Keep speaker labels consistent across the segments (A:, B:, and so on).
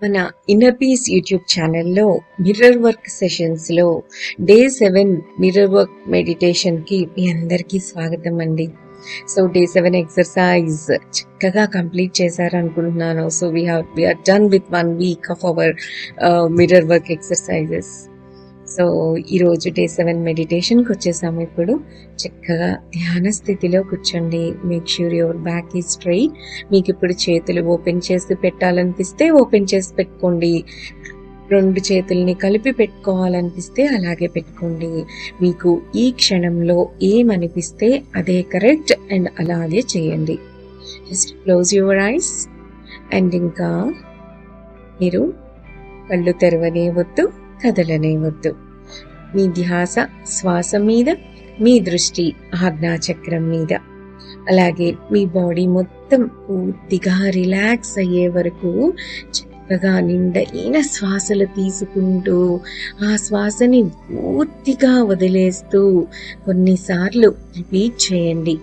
A: మన inner peace YouTube ఛానల్లో mirror work సెషన్స్లో డే 7 మిర్రర్ వర్క్ మెడిటేషన్కి మీ అందరికీ స్వాగతం అండి. సో డే 7 ఎక్సర్సైజ్ చక్కగా కంప్లీట్ చేశారనుకుంటున్నాను. So we are done with 1 week of our mirror work exercises. So ఈరోజు డే 7 మెడిటేషన్కి వచ్చేసాము. ఇప్పుడు చక్కగా ధ్యాన స్థితిలో కూర్చోండి. Make sure your back is straight. మీకు ఇప్పుడు చేతులు ఓపెన్ చేసి పెట్టాలనిపిస్తే ఓపెన్ చేసి పెట్టుకోండి. 2 చేతుల్ని కలిపి పెట్టుకోవాలనిపిస్తే అలాగే పెట్టుకోండి. మీకు ఈ క్షణంలో ఏమనిపిస్తే అదే కరెక్ట్ అండ్ అలాగే చేయండి. Just close your eyes and ఇంకా మీరు కళ్ళు తెరవనివ్వద్దు, కదలనివ్వద్దు. మీ ధ్యాస శ్వాస మీద, మీ దృష్టి ఆజ్ఞాచక్రం మీద. అలాగే మీ బాడీ మొత్తం పూర్తిగా రిలాక్స్ అయ్యే వరకు చక్కగా నిండైన శ్వాసలు తీసుకుంటూ ఆ శ్వాసని పూర్తిగా వదిలేస్తూ కొన్నిసార్లు రిపీట్ చేయండి.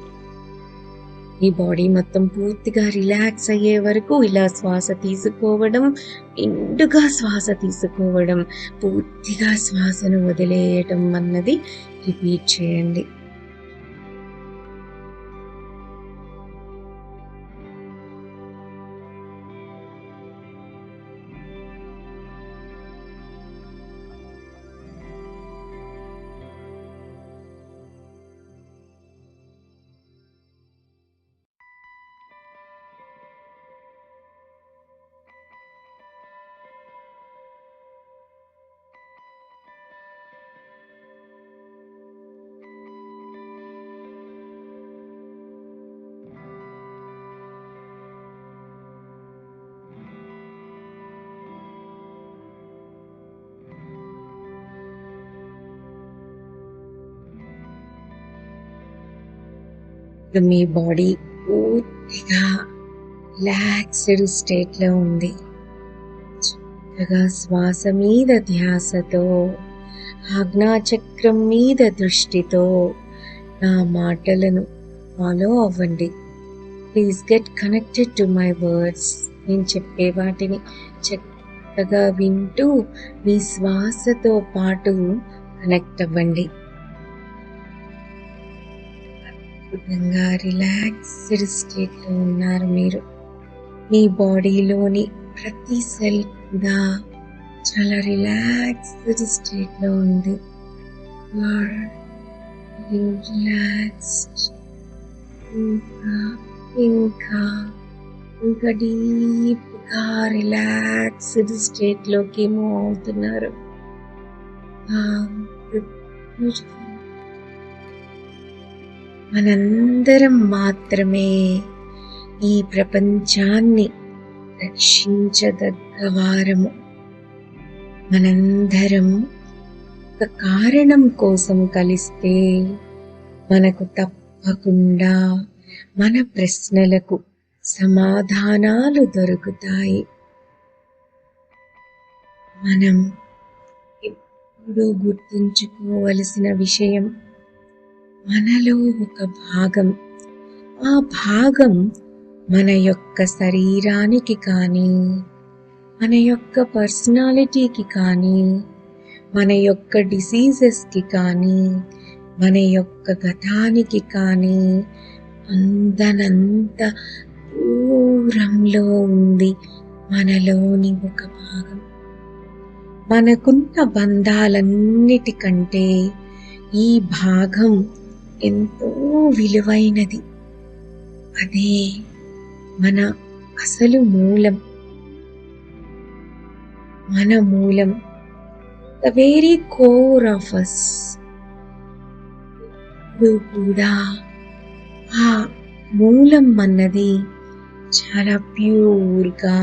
A: మీ బాడీ మొత్తం పూర్తిగా రిలాక్స్ అయ్యే వరకు ఇలా శ్వాస తీసుకోవడం, నిండుగా శ్వాస తీసుకోవడం, పూర్తిగా శ్వాసను వదిలేయటం అన్నది రిపీట్ చేయండి. మీ బాడీ పూర్తిగా రిలాక్స్డ్ స్టేట్ లో ఉంది. చక్కగా శ్వాస మీద ధ్యాసతో, ఆజ్ఞాచక్రం మీద దృష్టితో నా మాటలను ఫాలో అవ్వండి. Please get connected to my words. నేను చెప్పే వాటిని చక్కగా వింటూ మీ శ్వాసతో పాటు కనెక్ట్ అవ్వండి. అద్భుతంగా రిలాక్స్డ్ స్టేట్ లో ఉన్నారు మీరు. మీ బాడీలోని ప్రతి సెల్ కూడా చాలా రిలాక్స్డ్ స్టేట్ లో ఉంది. రిలాక్స్డ్. ఇంకా ఇంకా ఇంకా డీప్ గా రిలాక్స్డ్ స్టేట్ లోకి మూవ్ అవుతున్నారు. మనందరం మాత్రమే ఈ ప్రపంచాన్ని రక్షించదగ్గ వారము. మనందరం ఒక కారణం కోసం కలిస్తే మనకు తప్పకుండా మన ప్రశ్నలకు సమాధానాలు దొరుకుతాయి. మనం ఎప్పుడూ గుర్తుంచుకోవలసిన విషయం, మనలో ఒక భాగం, ఆ భాగం మన యొక్క శరీరానికి కానీ, మన యొక్క పర్సనాలిటీకి కానీ, మన యొక్క డిసీజెస్కి కానీ, మన యొక్క గతానికి కానీ అందనంత దూరంలో ఉంది మనలోని ఒక భాగం. మనకున్న బంధాలన్నిటికంటే ఈ భాగం ఎంతో విలువైనది. అదే మన అసలు మూలం, మన మూలం, the very core of us. ఇప్పుడు కూడా ఆ మూలం అన్నది చాలా ప్యూర్గా,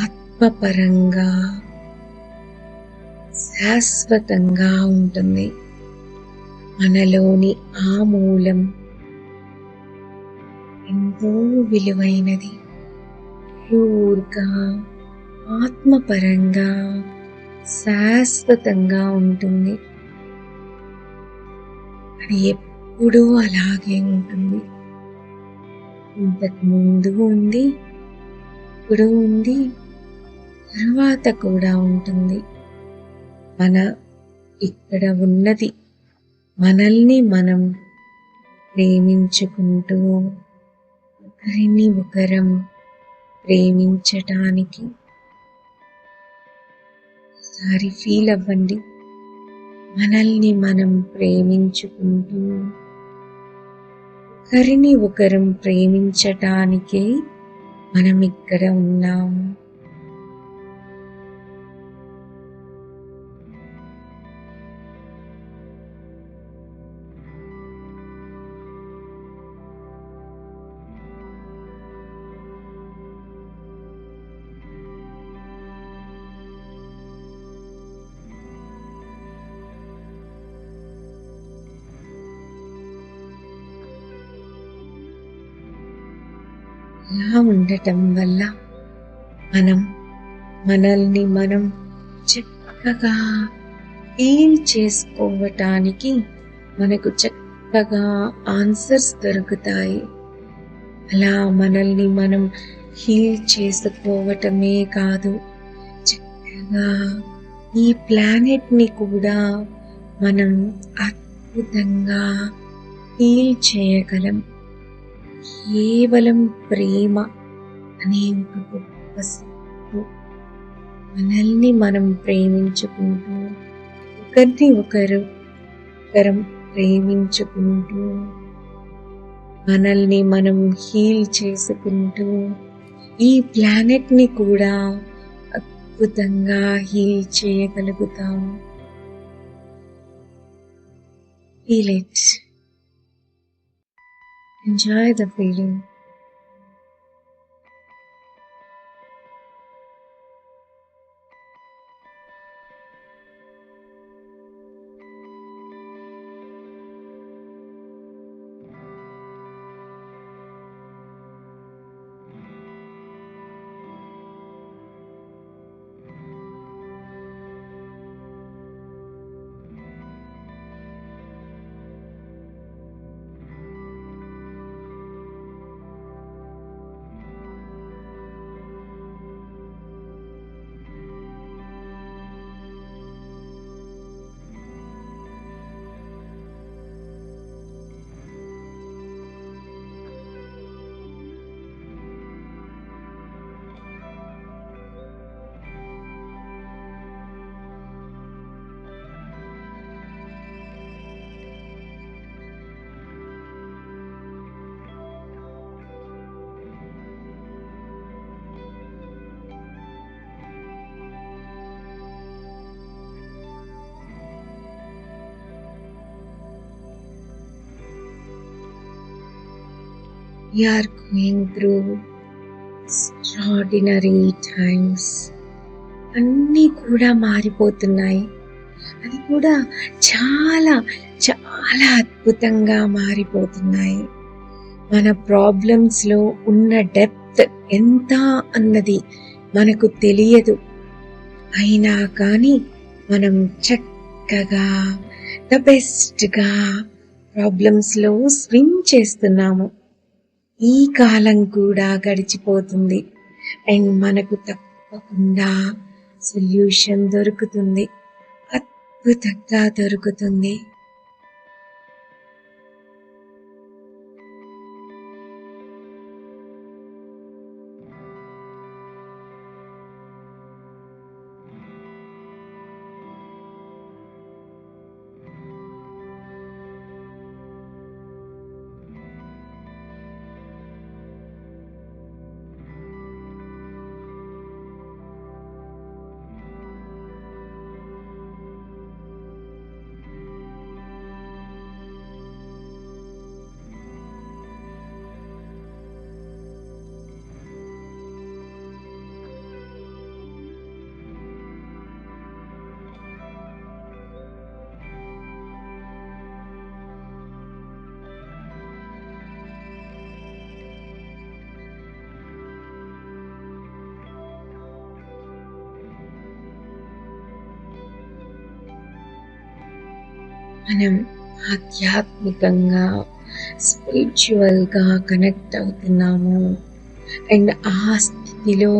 A: ఆత్మపరంగా, శాశ్వతంగా ఉంటుంది. మనలోని ఆ మూలం ఎంతో విలువైనది, ప్యూర్గా, ఆత్మపరంగా, శాశ్వతంగా ఉంటుంది. అది ఎప్పుడూ అలాగే ఉంటుంది. ఇంతకు ముందు ఉంది, ఇప్పుడు ఉంది, తరువాత కూడా ఉంటుంది. మన ఇక్కడ ఉన్నది మనల్ని మనం ప్రేమించుకుంటూ ఒకరిని ఒకరం ప్రేమించటానికి ఒకసారి ఫీల్ అవ్వండి. మనల్ని మనం ప్రేమించుకుంటూ ఒకరిని ఒకరం ప్రేమించటానికే మనం ఇక్కడ ఉన్నాము. అలా ఉండటం వల్ల మనం మనల్ని మనం చక్కగా హీల్ చేసుకోవటానికి మనకు చక్కగా ఆన్సర్స్ దొరుకుతాయి. అలా మనల్ని మనం హీల్ చేసుకోవటమే కాదు, చక్కగా ఈ ప్లానెట్ని కూడా మనం అద్భుతంగా హీల్ చేయగలం. కేవలం ప్రేమ అనే ఒక గొప్ప శక్తి. మనల్ని మనం ప్రేమించుకుంటూ ఒకరిని ఒకరం ప్రేమించుకుంటూ మనల్ని మనం హీల్ చేసుకుంటూ ఈ ప్లానెట్ని కూడా అద్భుతంగా హీల్ చేయగలుగుతాము. Feel it. Enjoy the feeling. We are going through extraordinary times. అన్నీ కూడా మారిపోతున్నాయి. అది కూడా చాలా చాలా అద్భుతంగా మారిపోతున్నాయి. మన ప్రాబ్లమ్స్లో ఉన్న డెప్త్ ఎంత అన్నది మనకు తెలియదు. అయినా కానీ మనం చక్కగా ద బెస్ట్గా ప్రాబ్లమ్స్లో స్విమ్ చేస్తున్నాము. ఈ కాలం కూడా గడిచిపోతుంది అండ్ మనకు తప్పకుండా సొల్యూషన్ దొరుకుతుంది, అద్భుతంగా దొరుకుతుంది. మనం ఆధ్యాత్మికంగా స్పిరిచువల్గా కనెక్ట్ అవుతున్నాము. అండ్ ఆ స్థితిలో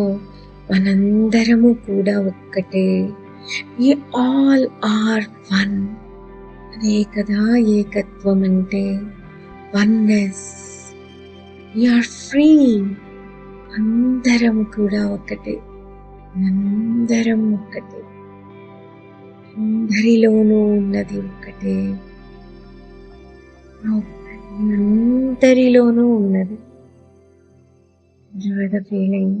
A: మనందరము కూడా ఒక్కటే. We all are one. అదే కదా ఏకత్వం అంటే, వన్నెస్. We are free. అందరం కూడా ఒకటే, అందరం ఒక్కటే, అందరిలోనూ ఉన్నది ఒక్కటే, అందరిలోనూ ఉన్నది. Enjoy the feeling.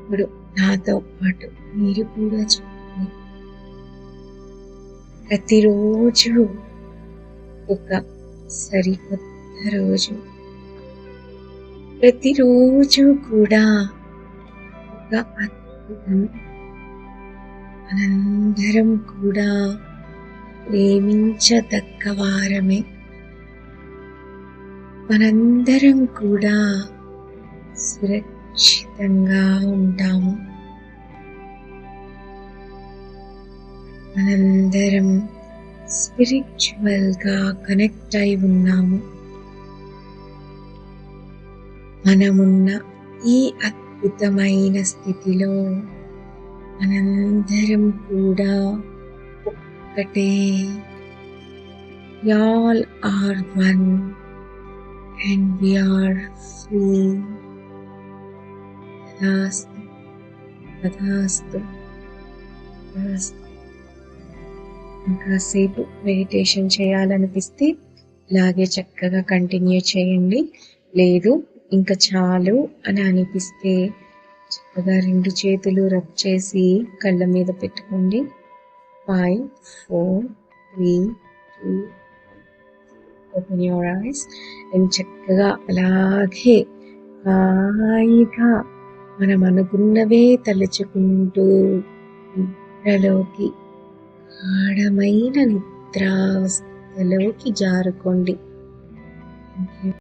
A: ఇప్పుడు నాతో పాటు మీరు కూడా చెప్పండి. ప్రతిరోజు ఒక సరికొత్త రోజు, ప్రతిరోజు కూడా ఒక అద్భుతం. మనందరం కూడా ప్రేమించదగ్గ వారమే. మనందరం కూడా సురక్షితంగా ఉంటాము. మనందరం స్పిరిచువల్గా కనెక్ట్ అయి ఉన్నాము. మనమున్న ఈ అద్భుతమైన స్థితిలో మనందరం కూడా ఒక్కటే. We all are one and we are free. తదాస్తు, తదాస్తు, తదాస్తు. ఇంకాసేపు మెడిటేషన్ చేయాలనిపిస్తే ఇలాగే చక్కగా కంటిన్యూ చేయండి. లేదు ఇంకా చాలు అని అనిపిస్తే చక్కగా 2 చేతులు రబ్ చేసి కళ్ళ మీద పెట్టుకోండి. 5, 4, 3, 2, ఓపెన్ యువర్ ఐస్. అండ్ చక్కగా అలాగే హాయిగా మనం అనుకున్నవే తలుచుకుంటూ నిద్రలోకి, గాఢమైన నిద్రావస్థలోకి జారుకోండి.